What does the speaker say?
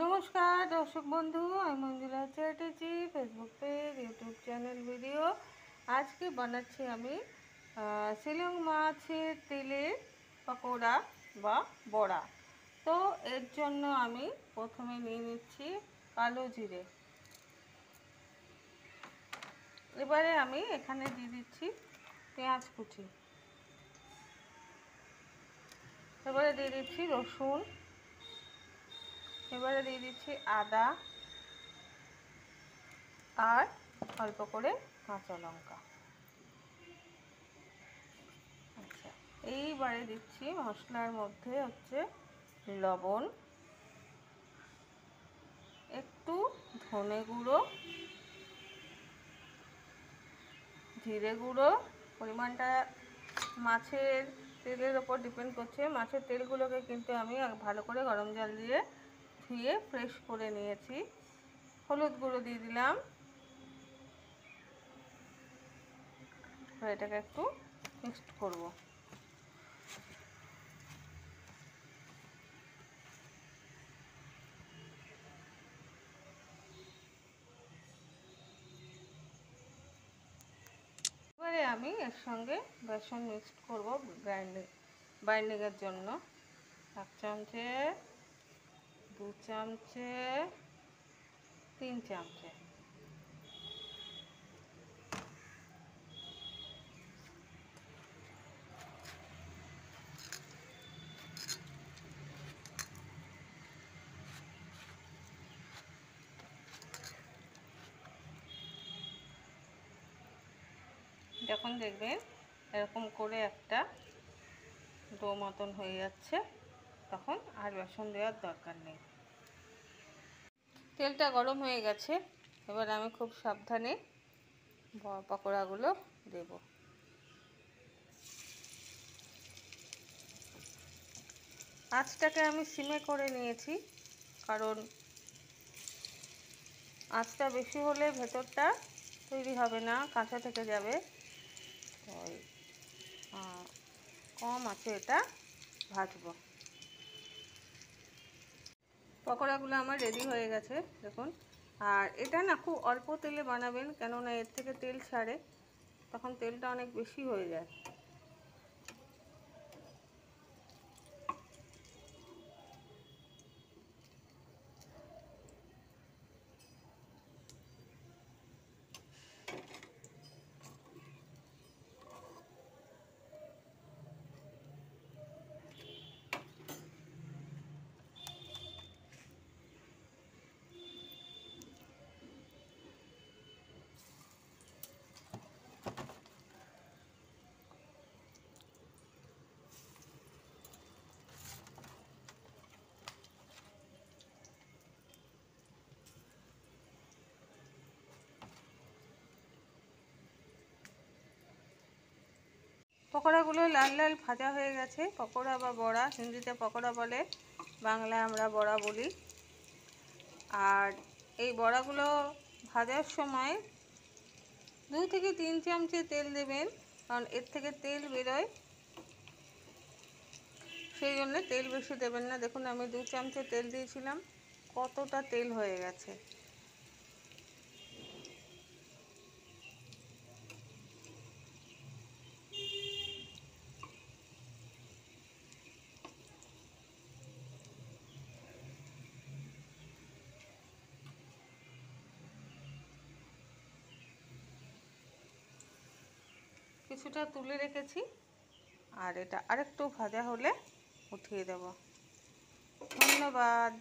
নমস্কার দর্শক বন্ধু, আমি Manjula Chatterjee. Facebook page, YouTube channel, video. আজকে বানাচ্ছি আমি শিলং মাছের তেলের পকোড়া বা বড়া। তো এর জন্য আমি প্রথমে নিয়ে নিচ্ছি কালো জিরে। এবারে আমি এখানে দিয়ে দিচ্ছি পেঁয়াজ কুচি। এবারে দিয়ে দিচ্ছি রসুন। এবারে দিয়ে দিচ্ছি আদা আর অল্প করে কাঁচা লঙ্কা। আচ্ছা, এইবারে দিচ্ছি মশলার মধ্যে হচ্ছে লবণ, একটু ধনে গুঁড়ো, জিরে গুঁড়ো। পরিমাণটা মাছের তেলের ওপর ডিপেন্ড করছে। মাছের তেলগুলোকে কিন্তু আমি ভালো করে গরম জল দিয়ে ধুয়ে ফ্রেশ করে নিয়েছি। হলুদ গুঁড়ো দিয়ে দিলাম। এটাকে একটু মিক্সড করব। এবারে আমি এর সঙ্গে বেসন মিক্সড করব বাইন্ডিংয়ের জন্য। 1 চামচে, 2 চামচে, 3 চামচে। যখন দেখবেন এরকম করে একটা ডো মতন হয়ে যাচ্ছে, তখন আর বেসন দেওয়ার দরকার নেই। তেলটা গরম হয়ে গেছে। এবার আমি খুব সাবধানে পকোড়াগুলো দেব। আঁচটাকে আমি সিমে করে নিয়েছি, কারণ আঁচটা বেশি হলে ভেতরটা তৈরি হবে না, কাঁচা থেকে যাবে। কম আছে এটা ভাজবো। পকোড়াগুলো আমার রেডি হয়ে গেছে দেখুন। আর এটা না খুব অল্প তেলে বানাবেন, কেননা এর থেকে তেল ছাড়ে, তখন তেলটা অনেক বেশি হয়ে যায়। পকোড়াগুলো লাল লাল ভাজা হয়ে গেছে। পকোড়া বা বড়া, হিন্দিতে পকোড়া বলে, বাংলায় আমরা বড়া বলি। আর এই বড়াগুলো ভাজার সময় 2 থেকে 3 চামচে তেল দেবেন, কারণ এর থেকে তেল বেরোয়, সেই জন্য তেল বেশি দেবেন না। দেখুন আমি 2 চামচে তেল দিয়েছিলাম, কতটা তেল হয়ে গেছে। কিছুটা তুলে রেখেছি, আর এটা আরেকটু ভাজা হলে উঠিয়ে দেব। ধন্যবাদ।